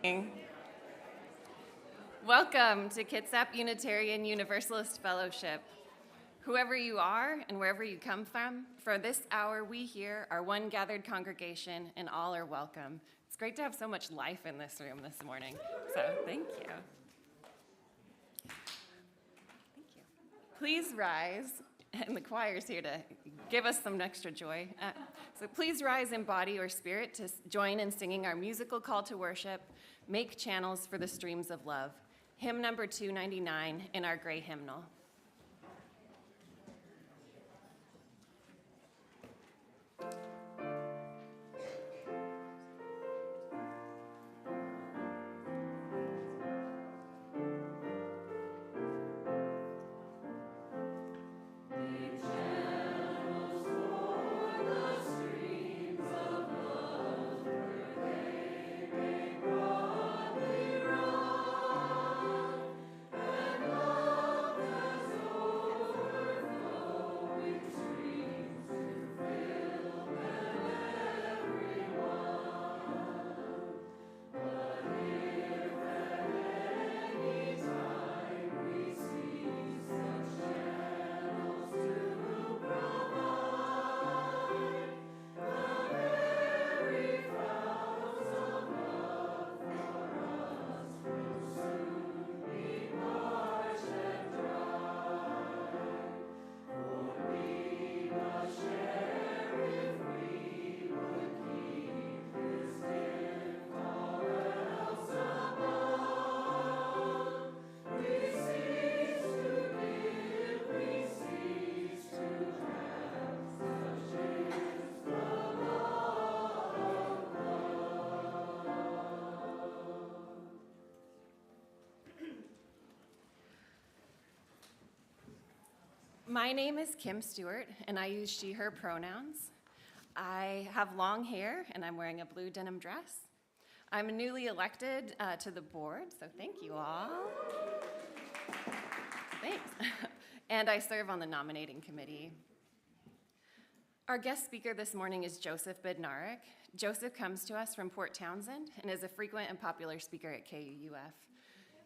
morning. Welcome to Kitsap Unitarian Universalist Fellowship. Whoever you are and wherever you come from, for this hour we here are one gathered congregation and all are welcome. It's great to have so much life in this room this morning, so thank you. Thank you. Please rise, and the choir's here to give us some extra joy. So please rise in body or spirit to join in singing our musical call to worship, Make Channels for the Streams of Love, hymn number 299 in our gray hymnal. My name is Kim Stewart, and I use she, her pronouns. I have long hair, and I'm wearing a blue denim dress. I'm newly elected to the board, so thank you all. Thanks. And I serve on the nominating committee. Our guest speaker this morning is Joseph Bednarik. Joseph comes to us from Port Townsend and is a frequent and popular speaker at KUUF.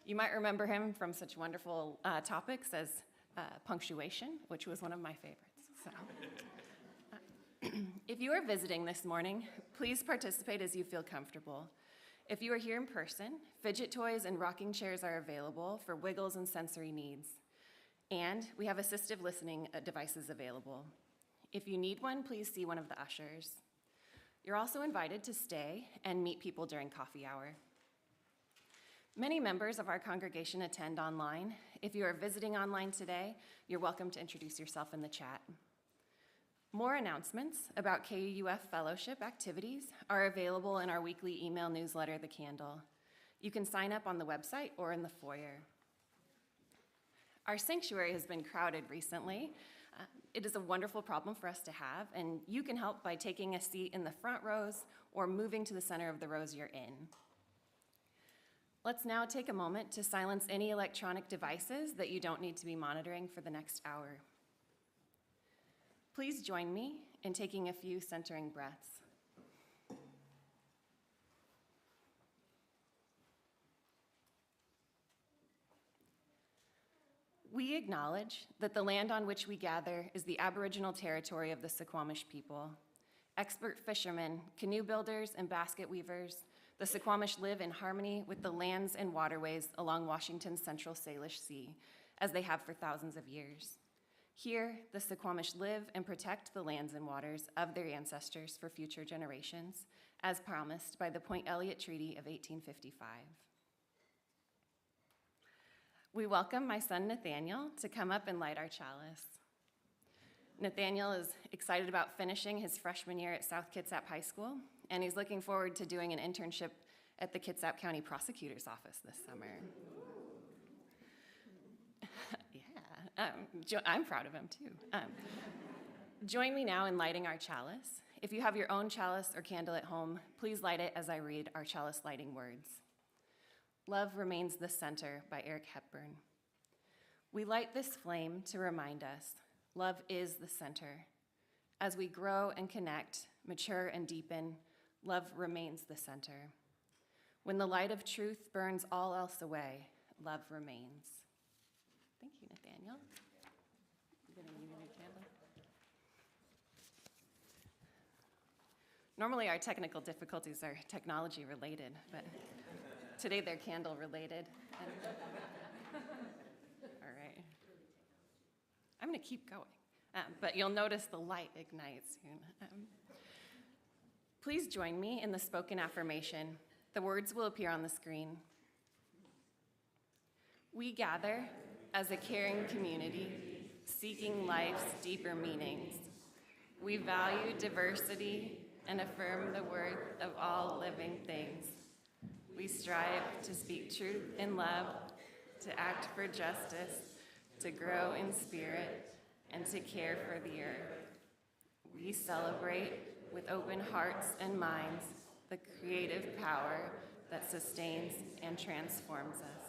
You might remember him from such wonderful topics as punctuation, which was one of my favorites. So, if you are visiting this morning, please participate as you feel comfortable. If you are here in person, fidget toys and rocking chairs are available for wiggles and sensory needs. And we have assistive listening devices available. If you need one, please see one of the ushers. You're also invited to stay and meet people during coffee hour. Many members of our congregation attend online. If you are visiting online today, you're welcome to introduce yourself in the chat. More announcements about KUUF fellowship activities are available in our weekly email newsletter, The Candle. You can sign up on the website or in the foyer. Our sanctuary has been crowded recently. It is a wonderful problem for us to have, and you can help by taking a seat in the front rows or moving to the center of the rows you're in. Let's now take a moment to silence any electronic devices that you don't need to be monitoring for the next hour. Please join me in taking a few centering breaths. We acknowledge that the land on which we gather is the Aboriginal territory of the Suquamish people. Expert fishermen, canoe builders, and basket weavers, the Suquamish live in harmony with the lands and waterways along Washington's Central Salish Sea, as they have for thousands of years. Here, the Suquamish live and protect the lands and waters of their ancestors for future generations, as promised by the Point Elliott Treaty of 1855. We welcome my son Nathaniel to come up and light our chalice. Nathaniel is excited about finishing his freshman year at South Kitsap High School, and he's looking forward to doing an internship at the Kitsap County Prosecutor's Office this summer. Yeah, I'm proud of him too. Join me now in lighting our chalice. If you have your own chalice or candle at home, please light it as I read our chalice lighting words. Love Remains the Center by Eric Hepburn. We light this flame to remind us love is the center. As we grow and connect, mature and deepen, love remains the center. When the light of truth burns all else away, love remains. Thank you, Nathaniel. You gonna need a candle? Normally our technical difficulties are technology related, but today they're candle related. All right. I'm gonna keep going, but you'll notice the light ignites soon. Please join me in the spoken affirmation. The words will appear on the screen. We gather as a caring community, seeking life's deeper meanings. We value diversity and affirm the worth of all living things. We strive to speak truth in love, to act for justice, to grow in spirit, and to care for the earth. We celebrate with open hearts and minds the creative power that sustains and transforms us.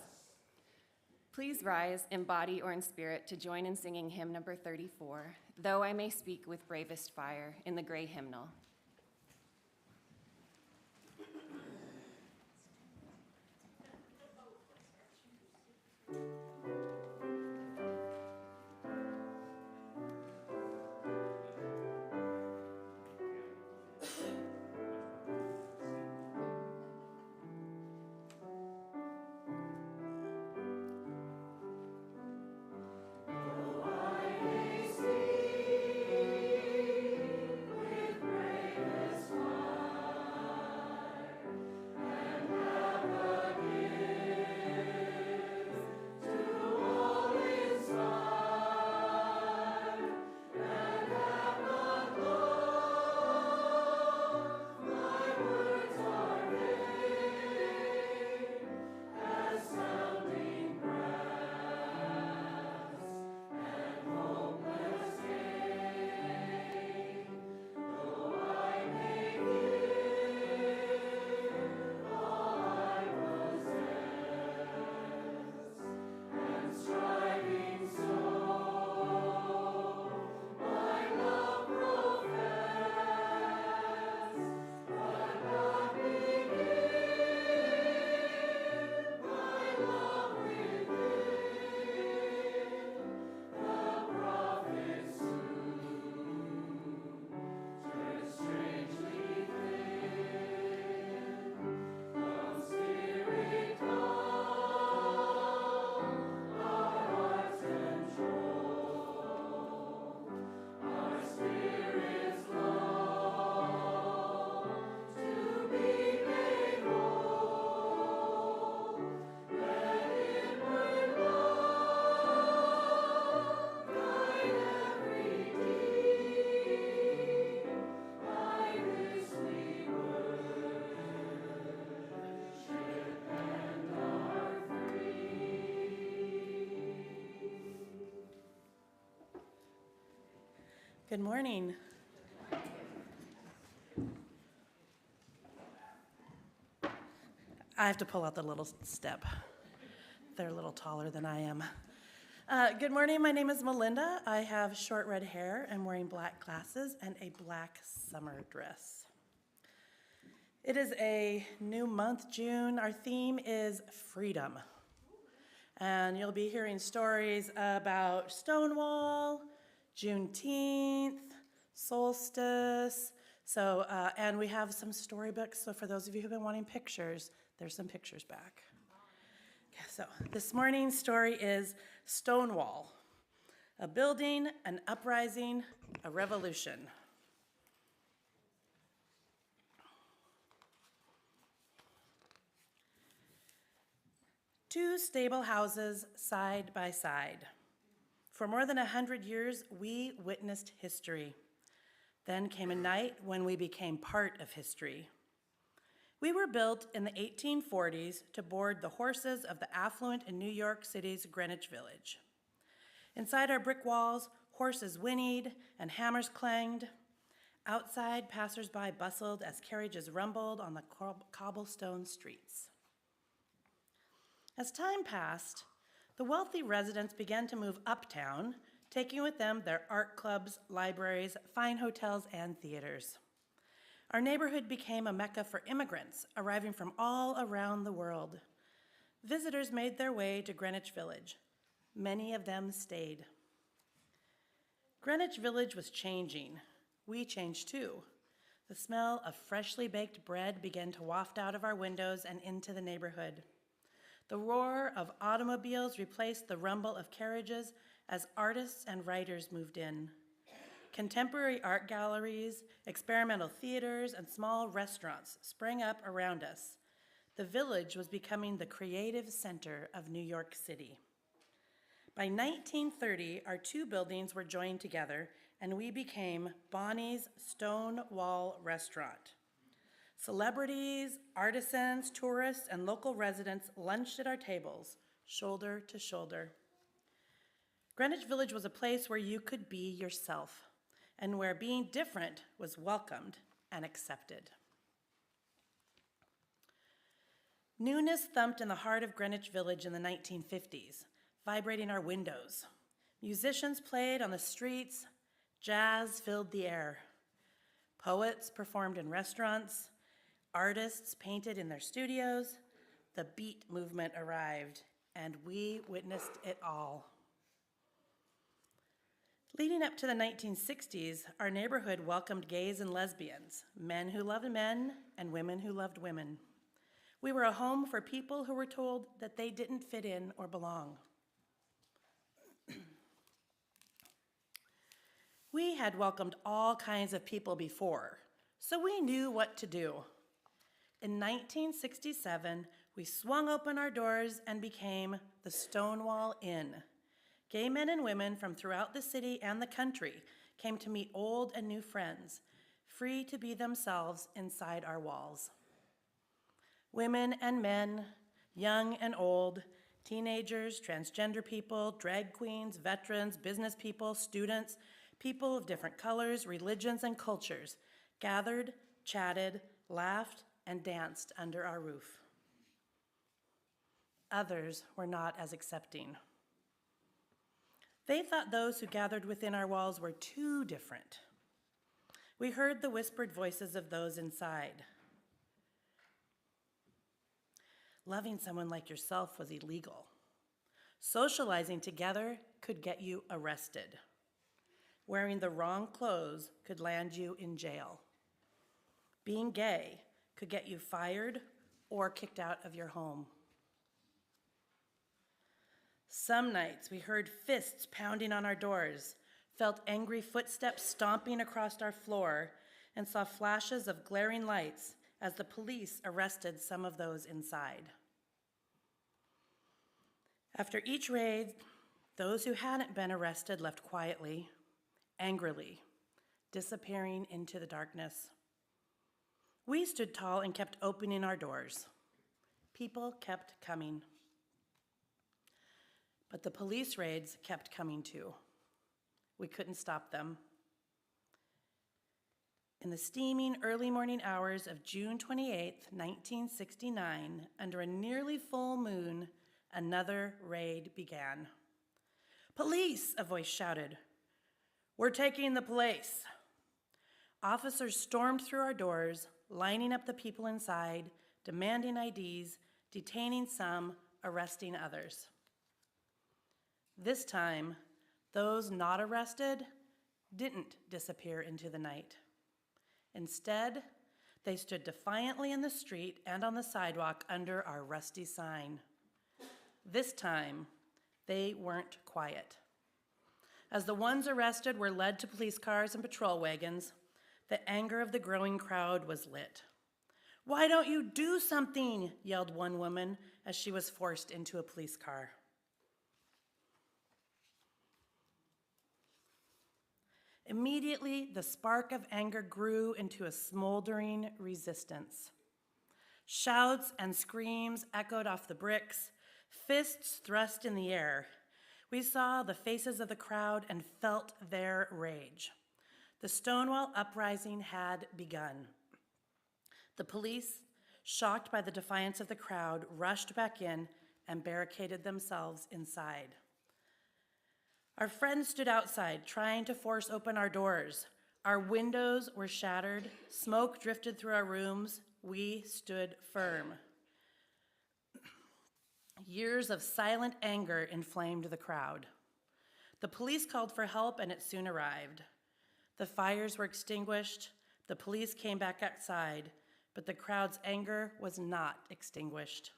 Please rise in body or in spirit to join in singing hymn number 34, Though I May Speak with Bravest Fire, in the gray hymnal. Good morning. I have to pull out the little step. They're a little taller than I am. Good morning, my name is Melinda. I have short red hair. I'm wearing black glasses and a black summer dress. It is a new month, June. Our theme is freedom. And you'll be hearing stories about Stonewall, Juneteenth, solstice. So, and we have some storybooks. So for those of you who've been wanting pictures, there's some pictures back. Okay, so this morning's story is Stonewall, a building, an uprising, a revolution. Two stable houses side by side. For more than 100 years, we witnessed history. Then came a night when we became part of history. We were built in the 1840s to board the horses of the affluent in New York City's Greenwich Village. Inside our brick walls, horses whinnied and hammers clanged. Outside, passersby bustled as carriages rumbled on the cobblestone streets. As time passed, the wealthy residents began to move uptown, taking with them their art clubs, libraries, fine hotels, and theaters. Our neighborhood became a mecca for immigrants arriving from all around the world. Visitors made their way to Greenwich Village. Many of them stayed. Greenwich Village was changing. We changed too. The smell of freshly baked bread began to waft out of our windows and into the neighborhood. The roar of automobiles replaced the rumble of carriages as artists and writers moved in. Contemporary art galleries, experimental theaters, and small restaurants sprang up around us. The village was becoming the creative center of New York City. By 1930, our two buildings were joined together, and we became Bonnie's Stone Wall Restaurant. Celebrities, artisans, tourists, and local residents lunched at our tables, shoulder to shoulder. Greenwich Village was a place where you could be yourself, and where being different was welcomed and accepted. Newness thumped in the heart of Greenwich Village in the 1950s, vibrating our windows. Musicians played on the streets, jazz filled the air. Poets performed in restaurants, artists painted in their studios. The beat movement arrived, and we witnessed it all. Leading up to the 1960s, our neighborhood welcomed gays and lesbians, men who loved men and women who loved women. We were a home for people who were told that they didn't fit in or belong. We had welcomed all kinds of people before, so we knew what to do. In 1967, we swung open our doors and became the Stonewall Inn. Gay men and women from throughout the city and the country came to meet old and new friends, free to be themselves inside our walls. Women and men, young and old, teenagers, transgender people, drag queens, veterans, business people, students, people of different colors, religions, and cultures gathered, chatted, laughed, and danced under our roof. Others were not as accepting. They thought those who gathered within our walls were too different. We heard the whispered voices of those inside. Loving someone like yourself was illegal. Socializing together could get you arrested. Wearing the wrong clothes could land you in jail. Being gay could get you fired or kicked out of your home. Some nights we heard fists pounding on our doors, felt angry footsteps stomping across our floor, and saw flashes of glaring lights as the police arrested some of those inside. After each raid, those who hadn't been arrested left quietly, angrily, disappearing into the darkness. We stood tall and kept opening our doors. People kept coming. But the police raids kept coming too. We couldn't stop them. In the steaming early morning hours of June 28, 1969, under a nearly full moon, another raid began. "Police!" a voice shouted. "We're taking the place." Officers stormed through our doors, lining up the people inside, demanding IDs, detaining some, arresting others. This time, those not arrested didn't disappear into the night. Instead, they stood defiantly in the street and on the sidewalk under our rusty sign. This time, they weren't quiet. As the ones arrested were led to police cars and patrol wagons, the anger of the growing crowd was lit. "Why don't you do something?" yelled one woman as she was forced into a police car. Immediately, the spark of anger grew into a smoldering resistance. Shouts and screams echoed off the bricks, fists thrust in the air. We saw the faces of the crowd and felt their rage. The Stonewall uprising had begun. The police, shocked by the defiance of the crowd, rushed back in and barricaded themselves inside. Our friends stood outside, trying to force open our doors. Our windows were shattered, smoke drifted through our rooms. We stood firm. Years of silent anger inflamed the crowd. The police called for help, and it soon arrived. The fires were extinguished. The police came back outside, but the crowd's anger was not extinguished.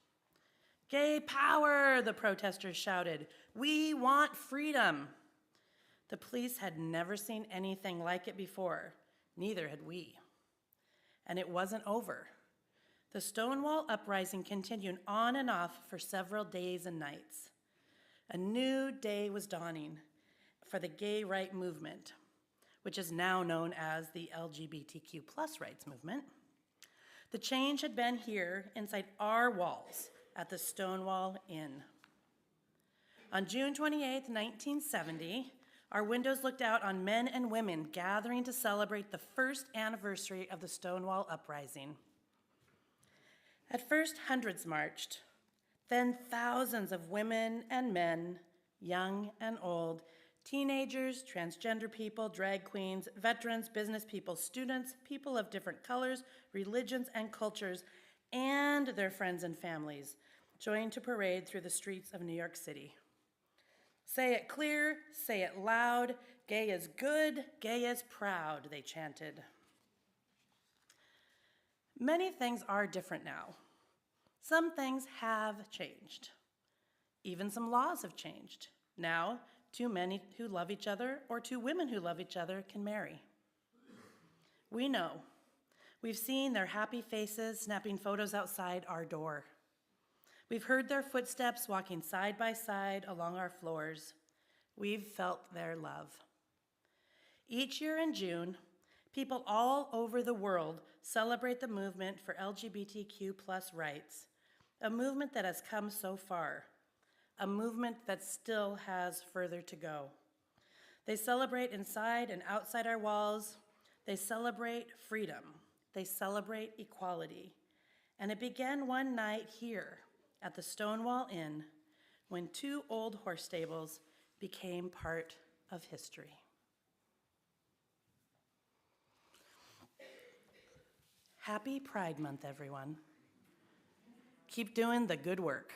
"Gay power," the protesters shouted. "We want freedom." The police had never seen anything like it before. Neither had we. And it wasn't over. The Stonewall uprising continued on and off for several days and nights. A new day was dawning for the gay right movement, which is now known as the LGBTQ+ rights movement. The change had been here inside our walls at the Stonewall Inn. On June 28, 1970, our windows looked out on men and women gathering to celebrate the first anniversary of the Stonewall uprising. At first, hundreds marched, then thousands of women and men, young and old, teenagers, transgender people, drag queens, veterans, business people, students, people of different colors, religions, and cultures, and their friends and families joined to parade through the streets of New York City. "Say it clear, say it loud, gay is good, gay is proud," they chanted. Many things are different now. Some things have changed. Even some laws have changed. Now, two men who love each other or two women who love each other can marry. We know. We've seen their happy faces snapping photos outside our door. We've heard their footsteps walking side by side along our floors. We've felt their love. Each year in June, people all over the world celebrate the movement for LGBTQ+ rights, a movement that has come so far, a movement that still has further to go. They celebrate inside and outside our walls. They celebrate freedom. They celebrate equality. And it began one night here at the Stonewall Inn when two old horse stables became part of history. Happy Pride Month, everyone. Keep doing the good work.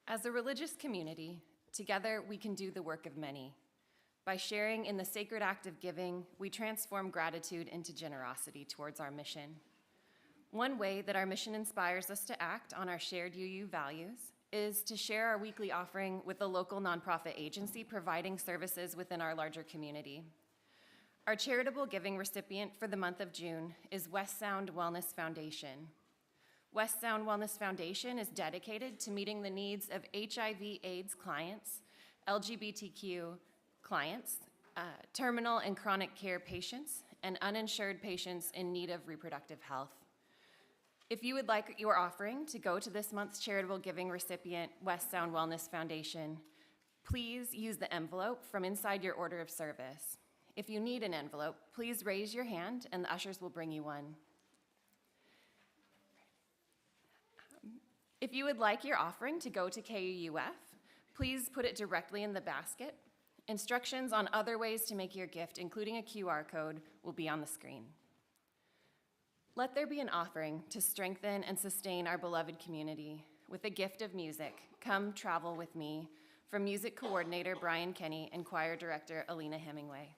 As a religious community, together we can do the work of many. By sharing in the sacred act of giving, we transform gratitude into generosity towards our mission. One way that our mission inspires us to act on our shared UU values is to share our weekly offering with a local nonprofit agency providing services within our larger community. Our charitable giving recipient for the month of June is West Sound Wellness Foundation. West Sound Wellness Foundation is dedicated to meeting the needs of HIV/AIDS clients, LGBTQ clients, terminal and chronic care patients, and uninsured patients in need of reproductive health. If you would like your offering to go to this month's charitable giving recipient, West Sound Wellness Foundation, please use the envelope from inside your order of service. If you need an envelope, please raise your hand and the ushers will bring you one. If you would like your offering to go to KUUF, please put it directly in the basket. Instructions on other ways to make your gift, including a QR code, will be on the screen. Let there be an offering to strengthen and sustain our beloved community with a gift of music, Come Travel With Me, from music coordinator Brian Kenny and choir director Alina Hemingway.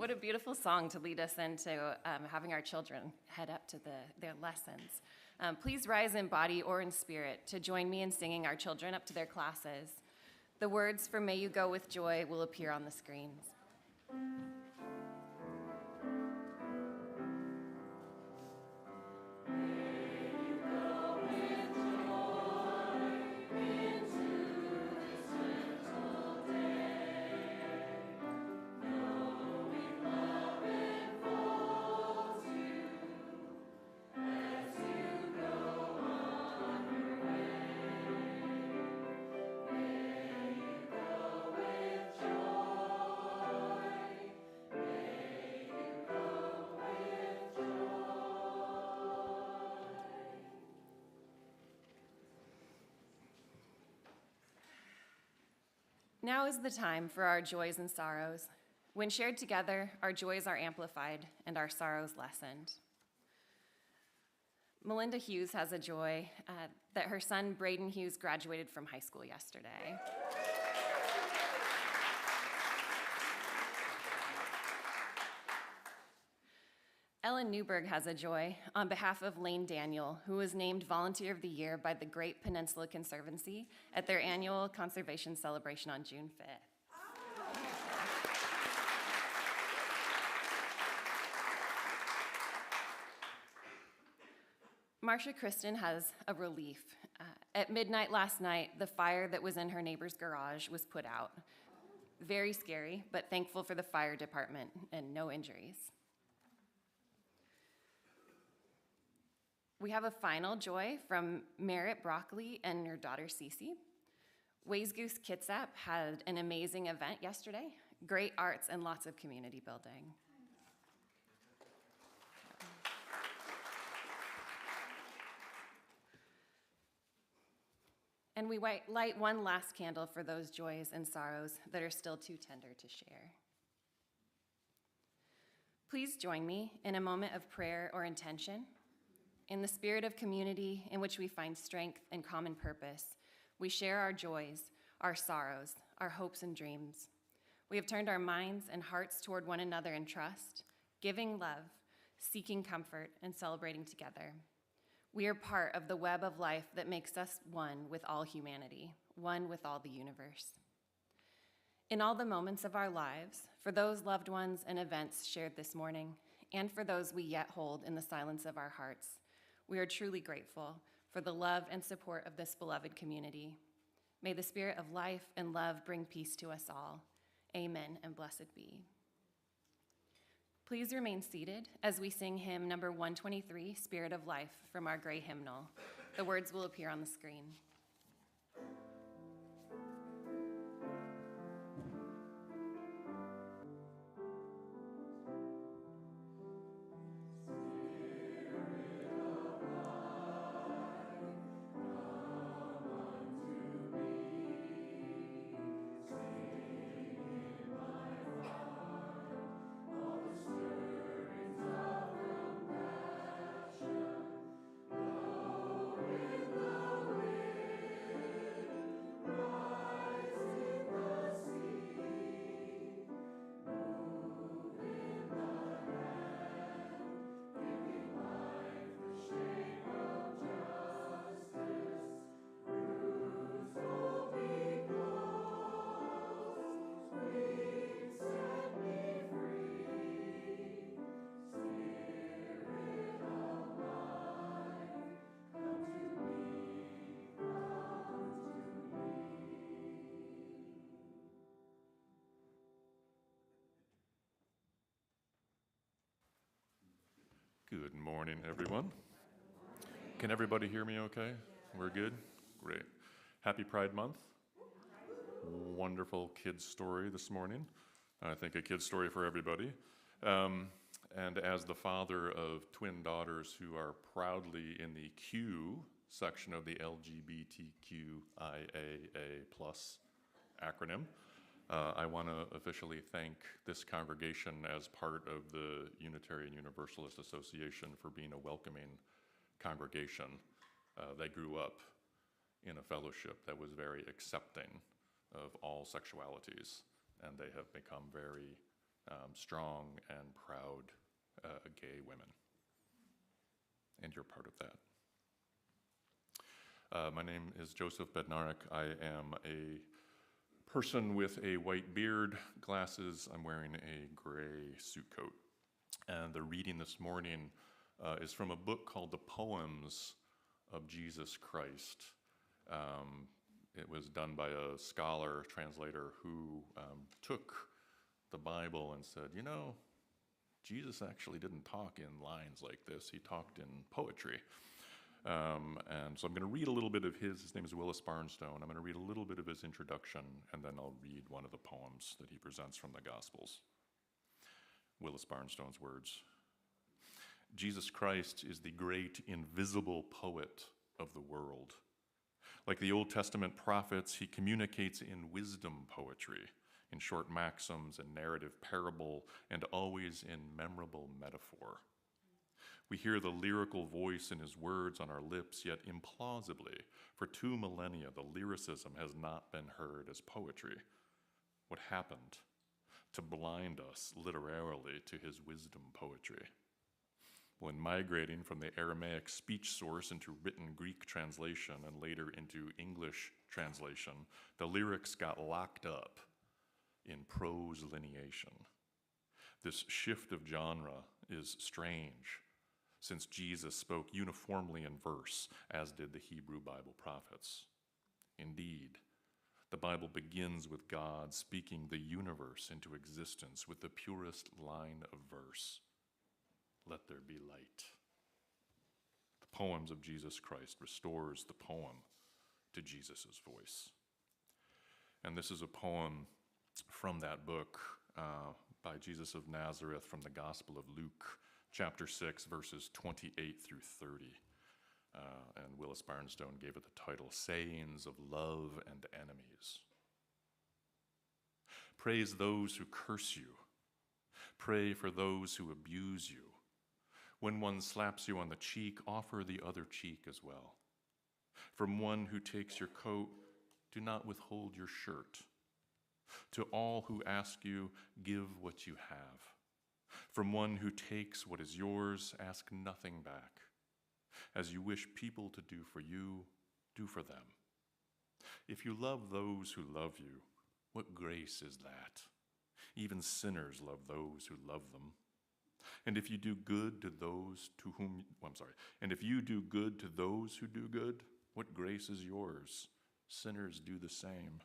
What a beautiful song to lead us into having our children head up to their lessons. Please rise in body or in spirit to join me in singing our children up to their classes. The words for May You Go With Joy will appear on the screens. Now is the time for our joys and sorrows. When shared together, our joys are amplified and our sorrows lessened. Melinda Hughes has a joy that her son Braden Hughes graduated from high school yesterday. Ellen Newberg has a joy on behalf of Lane Daniel, who was named Volunteer of the Year by the Great Peninsula Conservancy at their annual conservation celebration on June 5th. Marcia Kristen has a relief. At midnight last night, the fire that was in her neighbor's garage was put out. Very scary, but thankful for the fire department and no injuries. We have a final joy from Merritt Broccoli and her daughter Cece. Ways Goose Kitsap had an amazing event yesterday, great arts and lots of community building. And we light one last candle for those joys and sorrows that are still too tender to share. Please join me in a moment of prayer or intention. In the spirit of community in which we find strength and common purpose, we share our joys, our sorrows, our hopes and dreams. We have turned our minds and hearts toward one another in trust, giving love, seeking comfort, and celebrating together. We are part of the web of life that makes us one with all humanity, one with all the universe. In all the moments of our lives, for those loved ones and events shared this morning, and for those we yet hold in the silence of our hearts, we are truly grateful for the love and support of this beloved community. May the spirit of life and love bring peace to us all. Amen and blessed be. Please remain seated as we sing hymn number 123, Spirit of Life, from our gray hymnal. The words will appear on the screen. Good morning, everyone. Can everybody hear me okay? We're good? Great. Happy Pride Month. Wonderful kids story this morning. I think a kid's story for everybody. And as the father of twin daughters who are proudly in the Q section of the LGBTQIAA+ acronym, I want to officially thank this congregation as part of the Unitarian Universalist Association for being a welcoming congregation. They grew up in a fellowship that was very accepting of all sexualities, and they have become very strong and proud gay women. And you're part of that. My name is Joseph Bednarik. I am a person with a white beard, glasses. I'm wearing a gray suit coat. And the reading this morning is from a book called The Poems of Jesus Christ. It was done by a scholar, translator, who took the Bible and said, you know, Jesus actually didn't talk in lines like this. He talked in poetry. And so I'm going to read a little bit of his name is Willis Barnstone. I'm going to read a little bit of his introduction, and then I'll read one of the poems that he presents from the Gospels. Willis Barnstone's words. Jesus Christ is the great invisible poet of the world. Like the Old Testament prophets, he communicates in wisdom poetry, in short maxims and narrative parable, and always in memorable metaphor. We hear the lyrical voice in his words on our lips, yet implausibly, for 2 millennia, the lyricism has not been heard as poetry. What happened to blind us literarily to his wisdom poetry? When migrating from the Aramaic speech source into written Greek translation and later into English translation, the lyrics got locked up in prose lineation. This shift of genre is strange, since Jesus spoke uniformly in verse, as did the Hebrew Bible prophets. Indeed, the Bible begins with God speaking the universe into existence with the purest line of verse. Let there be light. The Poems of Jesus Christ restores the poem to Jesus' voice. And this is a poem from that book by Jesus of Nazareth from the Gospel of Luke, chapter 6, verses 28 through 30. And Willis Barnstone gave it the title, Sayings of Love and Enemies. Praise those who curse you. Pray for those who abuse you. When one slaps you on the cheek, offer the other cheek as well. From one who takes your coat, do not withhold your shirt. To all who ask you, give what you have. From one who takes what is yours, ask nothing back. As you wish people to do for you, do for them. If you love those who love you, what grace is that? Even sinners love those who love them. And if you do good to those to whom, and if you do good to those who do good, what grace is yours? Sinners do the same.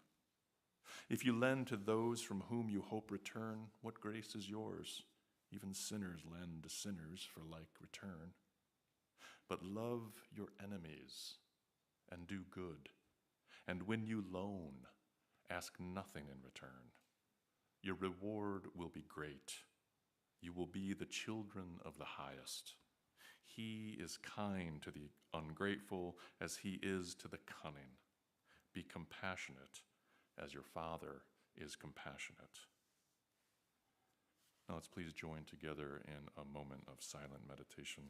If you lend to those from whom you hope return, what grace is yours? Even sinners lend to sinners for like return. But love your enemies and do good. And when you loan, ask nothing in return. Your reward will be great. You will be the children of the highest. He is kind to the ungrateful as he is to the cunning. Be compassionate as your Father is compassionate. Now let's please join together in a moment of silent meditation.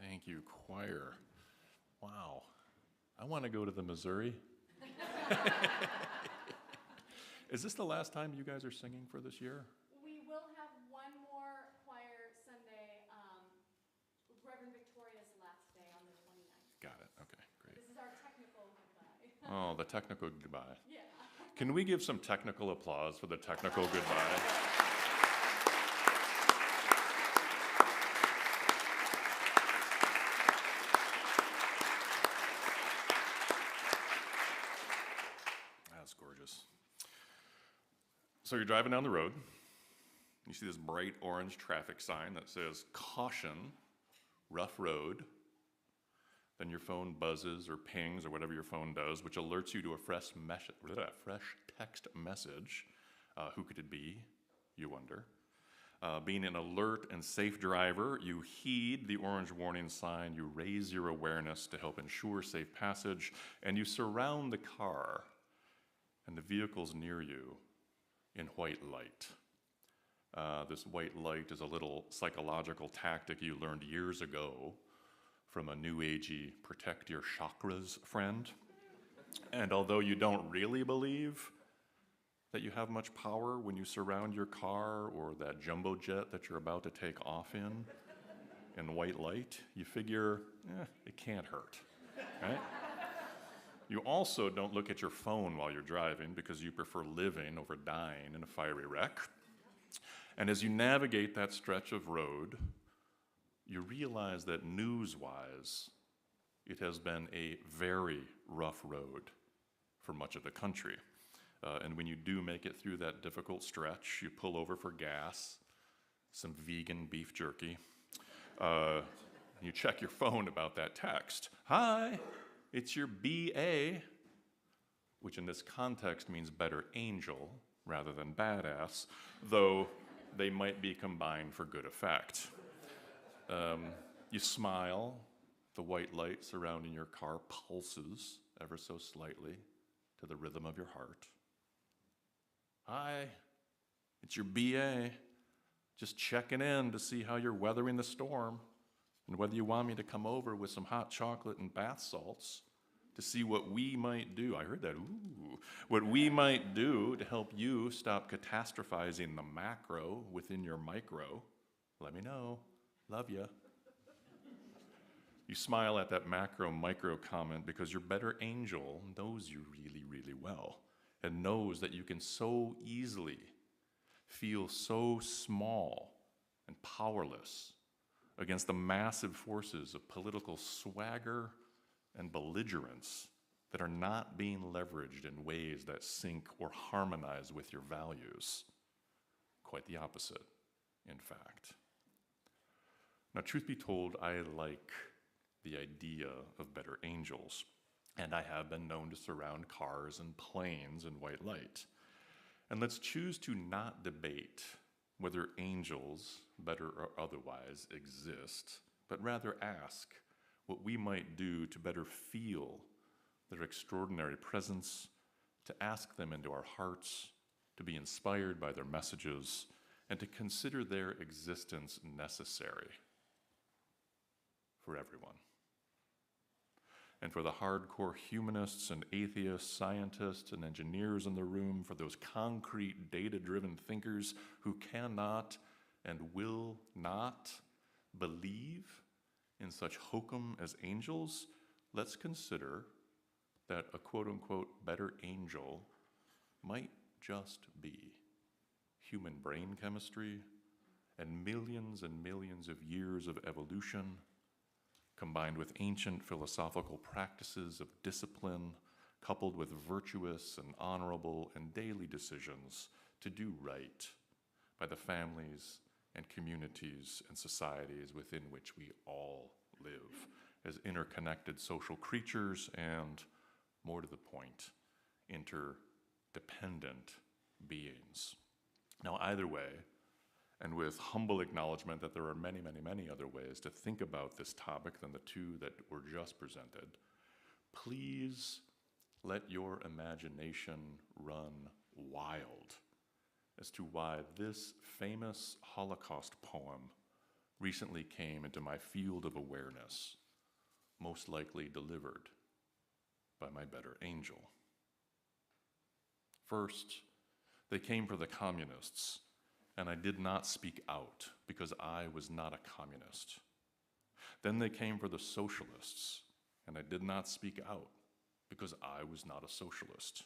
Thank you, choir. Wow. I want to go to the Missouri. Is this the last time you guys are singing for this year? We will have one more choir Sunday, Reverend Victoria's last day on the 29th. Got it. Okay, great. This is our technical goodbye. Oh, the technical goodbye. Yeah. Can we give some technical applause for the technical goodbye? That's gorgeous. So you're driving down the road. You see this bright orange traffic sign that says, "Caution, rough road." Then your phone buzzes or pings or whatever your phone does, which alerts you to a fresh text message. Who could it be, you wonder? Being an alert and safe driver, you heed the orange warning sign, you raise your awareness to help ensure safe passage, and you surround the car and the vehicles near you in white light. This white light is a little psychological tactic you learned years ago from a new agey protect your chakras friend. And although you don't really believe that you have much power when you surround your car or that jumbo jet that you're about to take off in white light, you figure, it can't hurt, right? You also don't look at your phone while you're driving because you prefer living over dying in a fiery wreck. And as you navigate that stretch of road, you realize that news-wise, it has been a very rough road for much of the country. And when you do make it through that difficult stretch, you pull over for gas, some vegan beef jerky. You check your phone about that text. "Hi, it's your BA," which in this context means better angel rather than badass, though they might be combined for good effect. You smile, the white light surrounding your car pulses ever so slightly to the rhythm of your heart. "Hi, it's your BA, just checking in to see how you're weathering the storm and whether you want me to come over with some hot chocolate and bath salts to see what we might do." I heard that, ooh. "What we might do to help you stop catastrophizing the macro within your micro. Let me know. Love ya." You smile at that macro-micro comment because your better angel knows you really, really well and knows that you can so easily feel so small and powerless against the massive forces of political swagger and belligerence that are not being leveraged in ways that sync or harmonize with your values. Quite the opposite, in fact. Now, truth be told, I like the idea of better angels, and I have been known to surround cars and planes in white light. And let's choose to not debate whether angels, better or otherwise, exist, but rather ask what we might do to better feel their extraordinary presence, to ask them into our hearts, to be inspired by their messages, and to consider their existence necessary for everyone. And for the hardcore humanists and atheists, scientists and engineers in the room, for those concrete, data-driven thinkers who cannot and will not believe in such hokum as angels, let's consider that a quote-unquote better angel might just be human brain chemistry and millions of years of evolution combined with ancient philosophical practices of discipline, coupled with virtuous and honorable and daily decisions to do right by the families and communities and societies within which we all live as interconnected social creatures and, more to the point, interdependent beings. Now, either way, and with humble acknowledgement that there are many other ways to think about this topic than the two that were just presented, please let your imagination run wild as to why this famous Holocaust poem recently came into my field of awareness, most likely delivered by my better angel. First, they came for the communists, and I did not speak out because I was not a communist. Then they came for the socialists, and I did not speak out because I was not a socialist.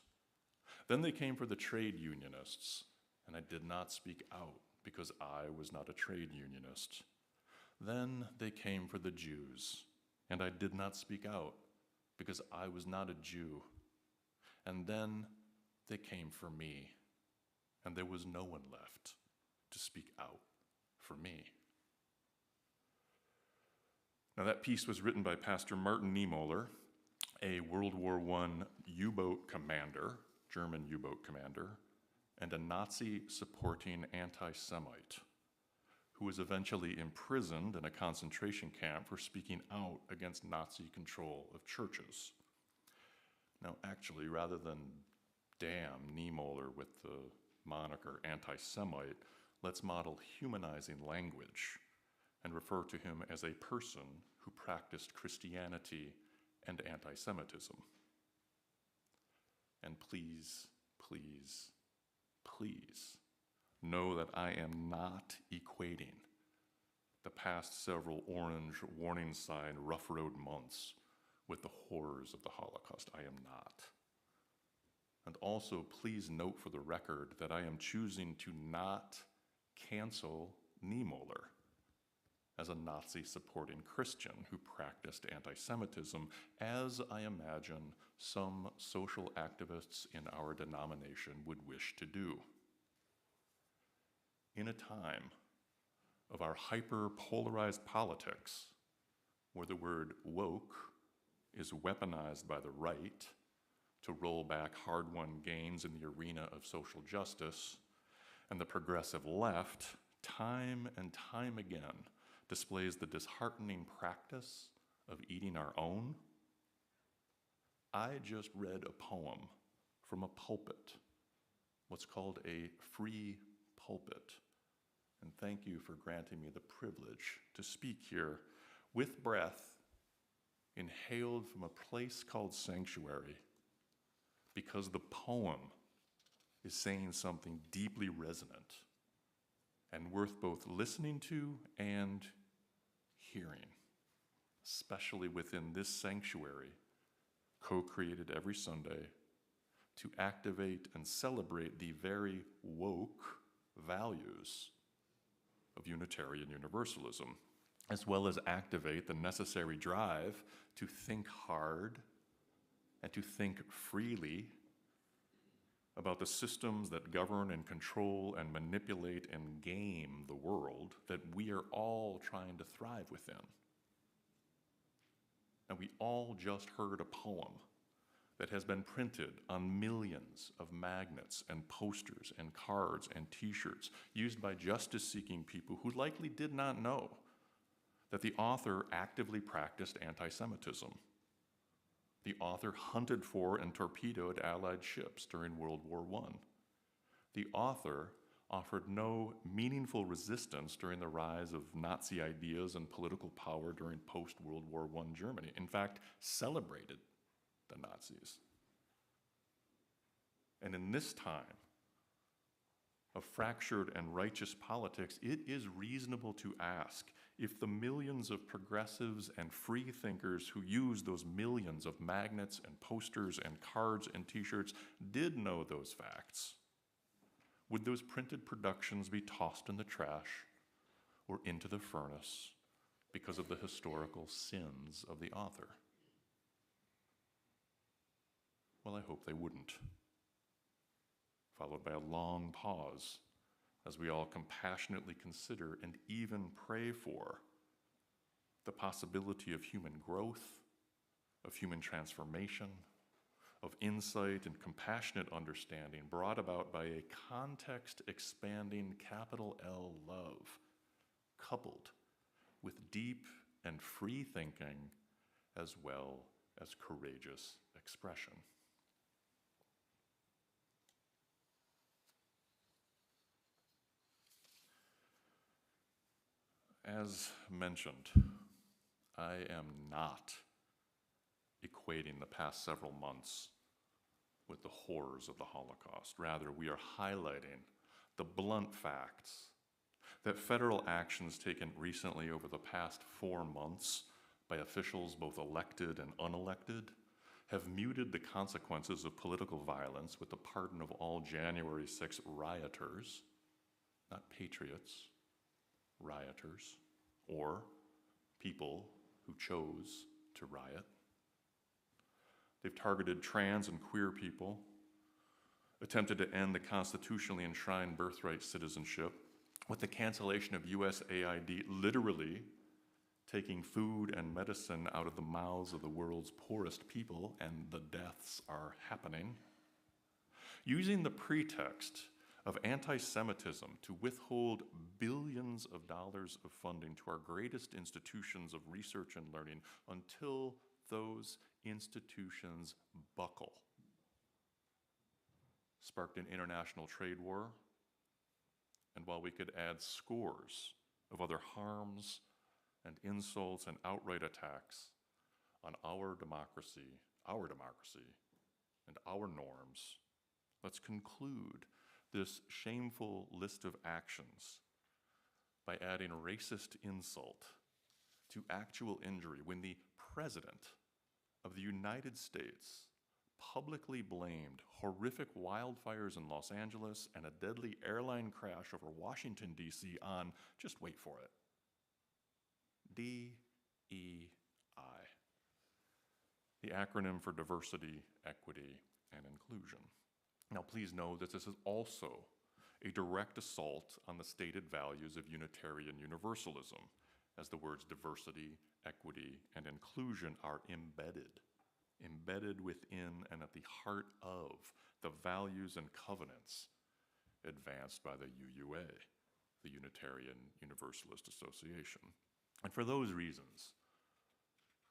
Then they came for the trade unionists, and I did not speak out because I was not a trade unionist. Then they came for the Jews, and I did not speak out because I was not a Jew. And then they came for me, and there was no one left to speak out for me. Now, that piece was written by Pastor Martin Niemöller, a World War I U-boat commander, German U-boat commander, and a Nazi-supporting anti-Semite who was eventually imprisoned in a concentration camp for speaking out against Nazi control of churches. Now, actually, rather than damn Niemöller with the moniker anti-Semite, let's model humanizing language and refer to him as a person who practiced Christianity and anti-Semitism. And please know that I am not equating the past several orange warning sign rough road months with the horrors of the Holocaust. I am not. And also, please note for the record that I am choosing to not cancel Niemöller as a Nazi-supporting Christian who practiced anti-Semitism, as I imagine some social activists in our denomination would wish to do. In a time of our hyper-polarized politics, where the word woke is weaponized by the right to roll back hard-won gains in the arena of social justice, and the progressive left, time and time again, displays the disheartening practice of eating our own, I just read a poem from a pulpit, what's called a free pulpit. And thank you for granting me the privilege to speak here with breath, inhaled from a place called sanctuary, because the poem is saying something deeply resonant and worth both listening to and hearing, especially within this sanctuary, co-created every Sunday to activate and celebrate the very woke values of Unitarian Universalism, as well as activate the necessary drive to think hard and to think freely about the systems that govern and control and manipulate and game the world that we are all trying to thrive within. And we all just heard a poem that has been printed on millions of magnets and posters and cards and t-shirts used by justice-seeking people who likely did not know that the author actively practiced anti-Semitism. The author hunted for and torpedoed Allied ships during World War I. The author offered no meaningful resistance during the rise of Nazi ideas and political power during post-World War I Germany. In fact, celebrated the Nazis. And in this time of fractured and righteous politics, it is reasonable to ask if the millions of progressives and free thinkers who use those millions of magnets and posters and cards and t-shirts did know those facts, would those printed productions be tossed in the trash or into the furnace because of the historical sins of the author? Well, I hope they wouldn't. Followed by a long pause as we all compassionately consider and even pray for the possibility of human growth, of human transformation, of insight and compassionate understanding brought about by a context-expanding capital L love, coupled with deep and free thinking as well as courageous expression. As mentioned, I am not equating the past several months with the horrors of the Holocaust. Rather, we are highlighting the blunt facts that federal actions taken recently over the past 4 months by officials both elected and unelected have muted the consequences of political violence with the pardon of all January 6 rioters, not patriots, rioters, or people who chose to riot. They've targeted trans and queer people, attempted to end the constitutionally enshrined birthright citizenship with the cancellation of USAID literally taking food and medicine out of the mouths of the world's poorest people, and the deaths are happening. Using the pretext of anti-Semitism to withhold billions of dollars of funding to our greatest institutions of research and learning until those institutions buckle. Sparked an international trade war, and while we could add scores of other harms and insults and outright attacks on our democracy, and our norms, let's conclude this shameful list of actions by adding racist insult to actual injury when the President of the United States publicly blamed horrific wildfires in Los Angeles and a deadly airline crash over Washington, D.C. on, just wait for it, DEI, the acronym for diversity, equity, and inclusion. Now, please know that this is also a direct assault on the stated values of Unitarian Universalism, as the words diversity, equity, and inclusion are embedded within and at the heart of the values and covenants advanced by the UUA, the Unitarian Universalist Association. And for those reasons,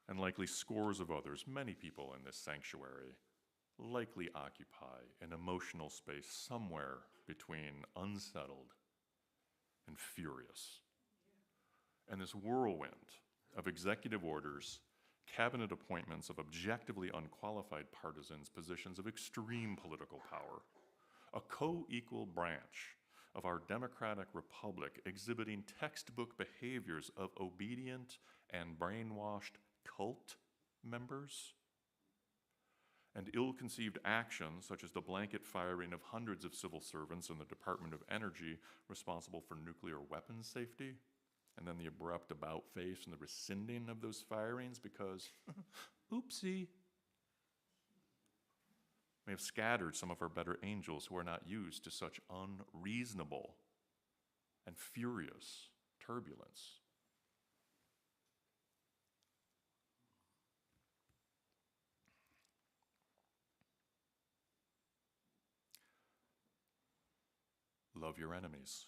and likely scores of others, many people in this sanctuary likely occupy an emotional space somewhere between unsettled and furious. And this whirlwind of executive orders, cabinet appointments of objectively unqualified partisans, positions of extreme political power, a co-equal branch of our democratic republic exhibiting textbook behaviors of obedient and brainwashed cult members, and ill-conceived actions such as the blanket firing of hundreds of civil servants in the Department of Energy responsible for nuclear weapons safety, and then the abrupt about-face and the rescinding of those firings because, oopsie, may have scattered some of our better angels who are not used to such unreasonable and furious turbulence. Love your enemies.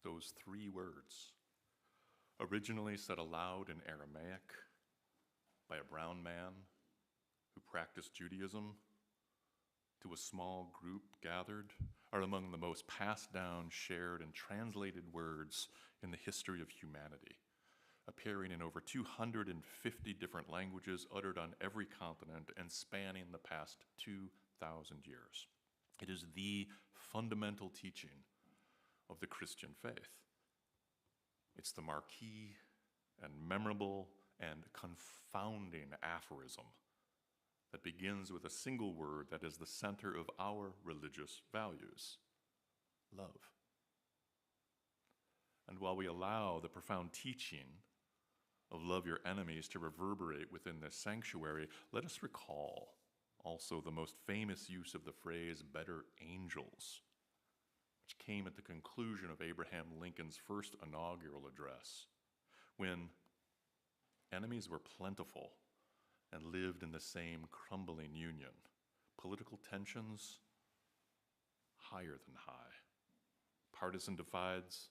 Those 3 words, originally said aloud in Aramaic by a brown man who practiced Judaism, to a small group gathered are among the most passed down, shared, and translated words in the history of humanity, appearing in over 250 different languages, uttered on every continent, and spanning the past 2,000 years. It is the fundamental teaching of the Christian faith. It's the marquee and memorable and confounding aphorism that begins with a single word that is the center of our religious values: love. And while we allow the profound teaching of love your enemies to reverberate within this sanctuary, let us recall also the most famous use of the phrase "better angels," which came at the conclusion of Abraham Lincoln's first inaugural address, when enemies were plentiful and lived in the same crumbling union. Political tensions higher than high. Partisan divides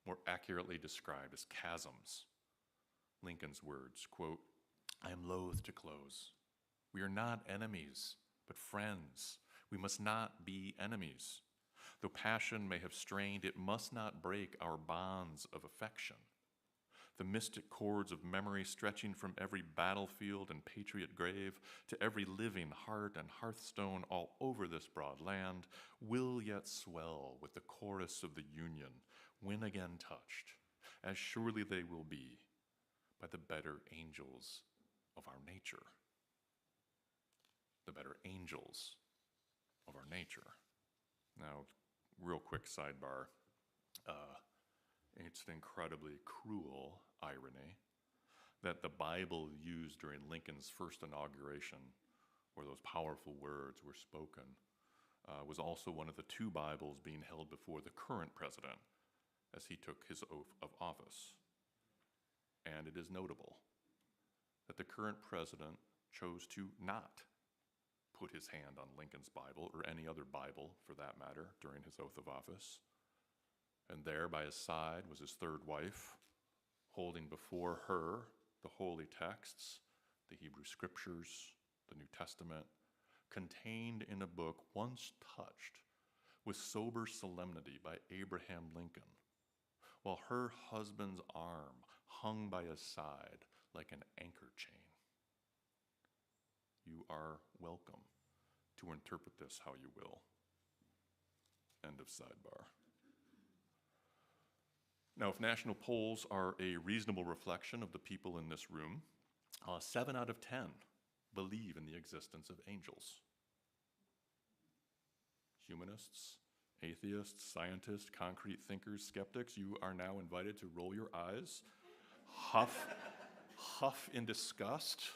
more accurately described as chasms. Lincoln's words, quote, "I am loath to close. We are not enemies, but friends. We must not be enemies. Though passion may have strained, it must not break our bonds of affection. The mystic cords of memory stretching from every battlefield and patriot grave to every living heart and hearthstone all over this broad land will yet swell with the chorus of the Union when again touched, as surely they will be, by the better angels of our nature." The better angels of our nature. Now, real quick sidebar. It's an incredibly cruel irony that the Bible used during Lincoln's first inauguration, where those powerful words were spoken, was also one of the two Bibles being held before the current president as he took his oath of office. And it is notable that the current president chose to not put his hand on Lincoln's Bible, or any other Bible for that matter, during his oath of office. And there by his side was his third wife, holding before her the holy texts, the Hebrew Scriptures, the New Testament, contained in a book once touched with sober solemnity by Abraham Lincoln, while her husband's arm hung by his side like an anchor chain. You are welcome to interpret this how you will. End of sidebar. Now, if national polls are a reasonable reflection of the people in this room, 7 out of 10 believe in the existence of angels. Humanists, atheists, scientists, concrete thinkers, skeptics, you are now invited to roll your eyes, huff in disgust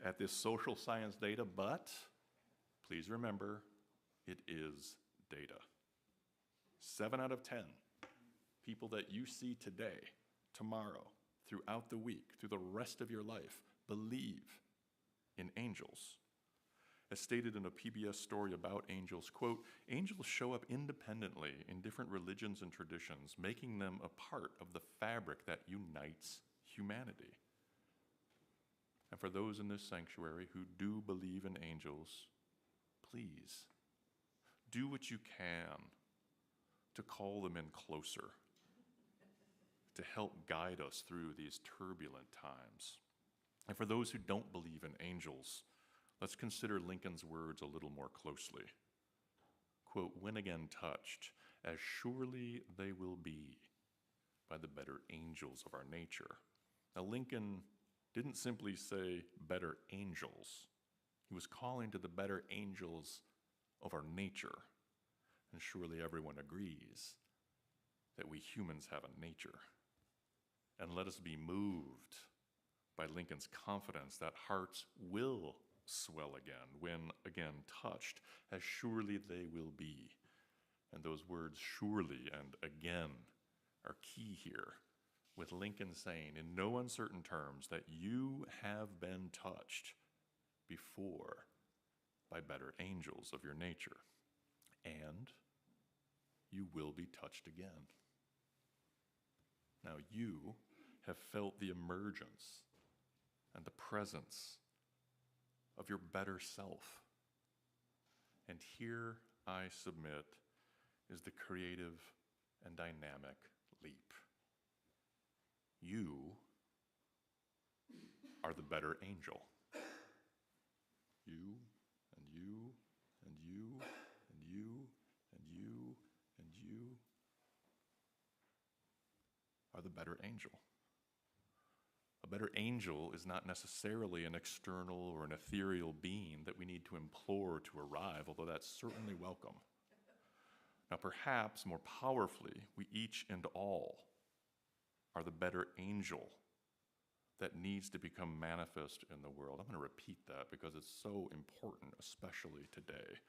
at this social science data, but please remember, it is data. 7 out of 10 people that you see today, tomorrow, throughout the week, through the rest of your life, believe in angels. As stated in a PBS story about angels, quote, "Angels show up independently in different religions and traditions, making them a part of the fabric that unites humanity." And for those in this sanctuary who do believe in angels, please do what you can to call them in closer, to help guide us through these turbulent times. And for those who don't believe in angels, let's consider Lincoln's words a little more closely. Quote, "When again touched, as surely they will be by the better angels of our nature." Now, Lincoln didn't simply say better angels. He was calling to the better angels of our nature. And surely everyone agrees that we humans have a nature. And let us be moved by Lincoln's confidence that hearts will swell again when again touched, as surely they will be. And those words surely and again are key here, with Lincoln saying in no uncertain terms that you have been touched before by better angels of your nature, and you will be touched again. Now you have felt the emergence and the presence of your better self. And here, I submit, is the creative and dynamic leap. You are the better angel. You, and you, and you, and you, and you, and you are the better angel. A better angel is not necessarily an external or an ethereal being that we need to implore to arrive, although that's certainly welcome. Now, perhaps more powerfully, we each and all are the better angel that needs to become manifest in the world. I'm going to repeat that because it's so important, especially today.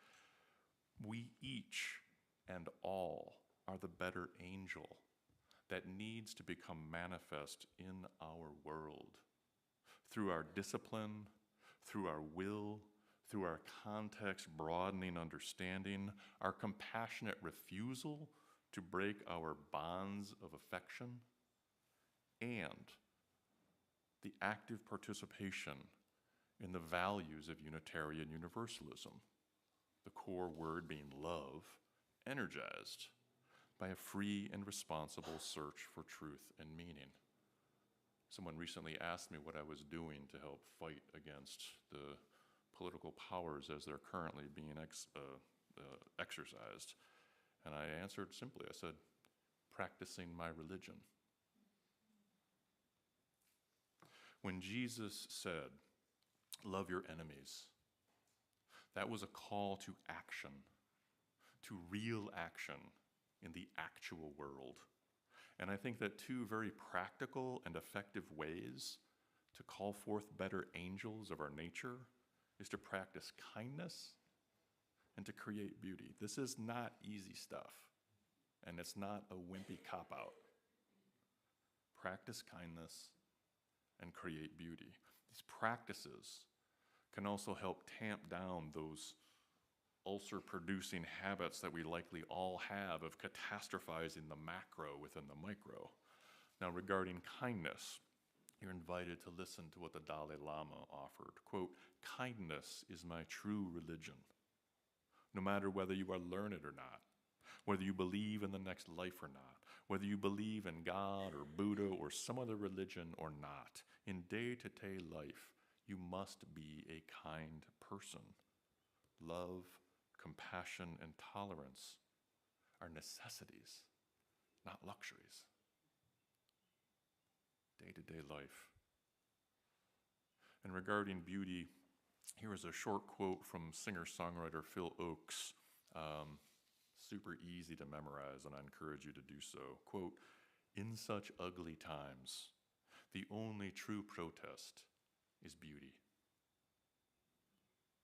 We each and all are the better angel that needs to become manifest in our world through our discipline, through our will, through our context-broadening understanding, our compassionate refusal to break our bonds of affection, and the active participation in the values of Unitarian Universalism, the core word being love, energized by a free and responsible search for truth and meaning. Someone recently asked me what I was doing to help fight against the political powers as they're currently being exercised. And I answered simply, I said, practicing my religion. When Jesus said, love your enemies, that was a call to action, to real action in the actual world. And I think that two very practical and effective ways to call forth better angels of our nature is to practice kindness and to create beauty. This is not easy stuff, and it's not a wimpy cop-out. Practice kindness and create beauty. These practices can also help tamp down those ulcer-producing habits that we likely all have of catastrophizing the macro within the micro. Now, regarding kindness, you're invited to listen to what the Dalai Lama offered. Quote, kindness is my true religion. No matter whether you are learned or not, whether you believe in the next life or not, whether you believe in God or Buddha or some other religion or not, in day-to-day life, you must be a kind person. Love, compassion, and tolerance are necessities, not luxuries. Day-to-day life. And regarding beauty, here is a short quote from singer-songwriter Phil Oakes. Super easy to memorize, and I encourage you to do so. Quote, in such ugly times, the only true protest is beauty.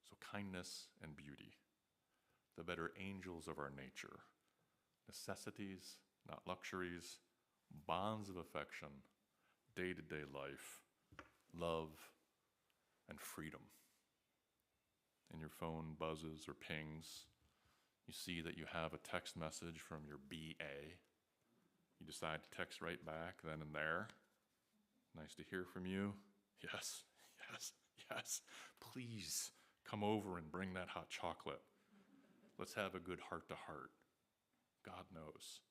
So kindness and beauty, the better angels of our nature, necessities, not luxuries, bonds of affection, day-to-day life, love, and freedom. And your phone buzzes or pings. You see that you have a text message from your BA. You decide to text right back then and there. Nice to hear from you. Yes, yes, yes. Please come over and bring that hot chocolate. Let's have a good heart-to-heart. God knows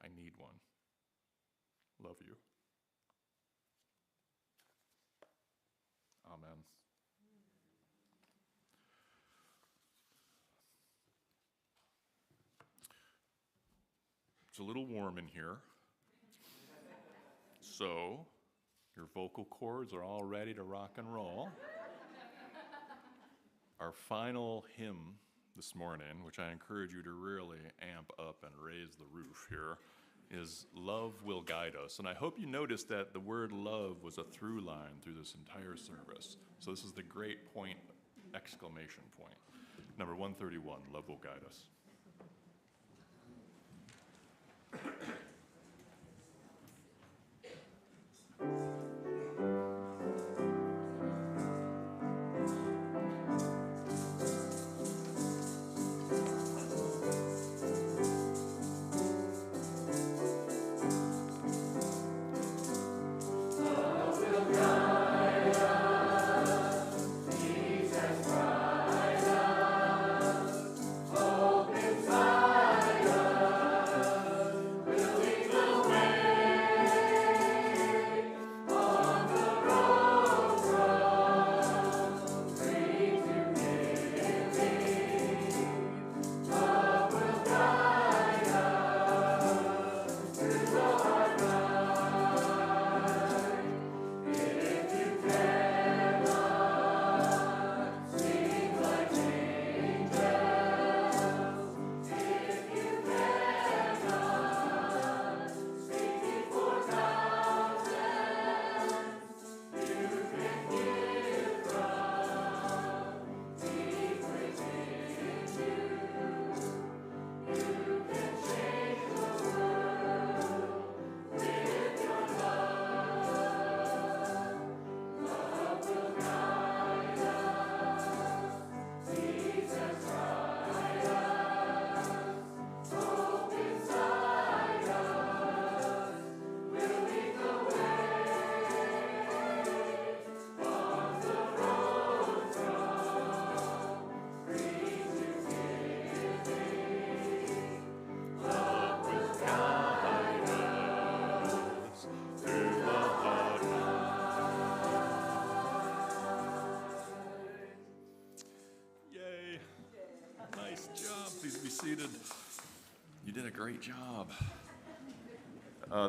I need one. Love you. Amen. It's a little warm in here. So, your vocal cords are all ready to rock and roll. Our final hymn this morning, which I encourage you to really amp up and raise the roof here, is Love Will Guide Us. And I hope you noticed that the word love was a through line through this entire service. So this is the great point, exclamation point. Number 131, Love Will Guide Us. seated. You did a great job.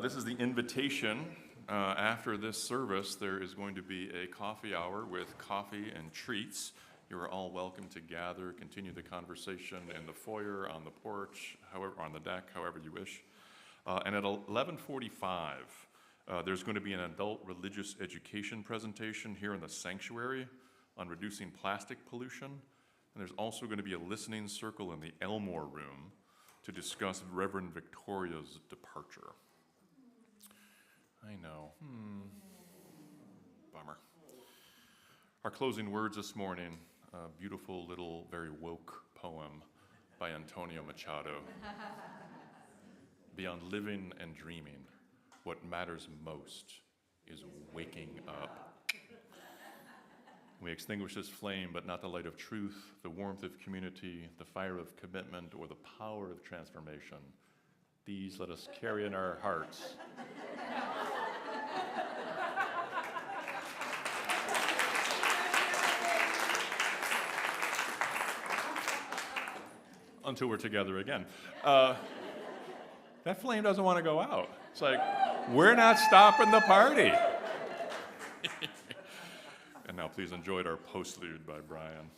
This is the invitation. After this service, there is going to be a coffee hour with coffee and treats. You are all welcome to gather, continue the conversation in the foyer, on the porch, however, on the deck, however you wish. And at 11:45, there's going to be an adult religious education presentation here in the sanctuary on reducing plastic pollution. And there's also going to be a listening circle in the Elmore room to discuss Reverend Victoria's departure. I know. Bummer. Our closing words this morning, a beautiful little, very woke poem by Antonio Machado. Beyond living and dreaming, what matters most is waking up. We extinguish this flame, but not the light of truth, the warmth of community, the fire of commitment, or the power of transformation. These let us carry in our hearts. Until we're together again. That flame doesn't want to go out. It's like, we're not stopping the party. And now please enjoy our postlude by Brian.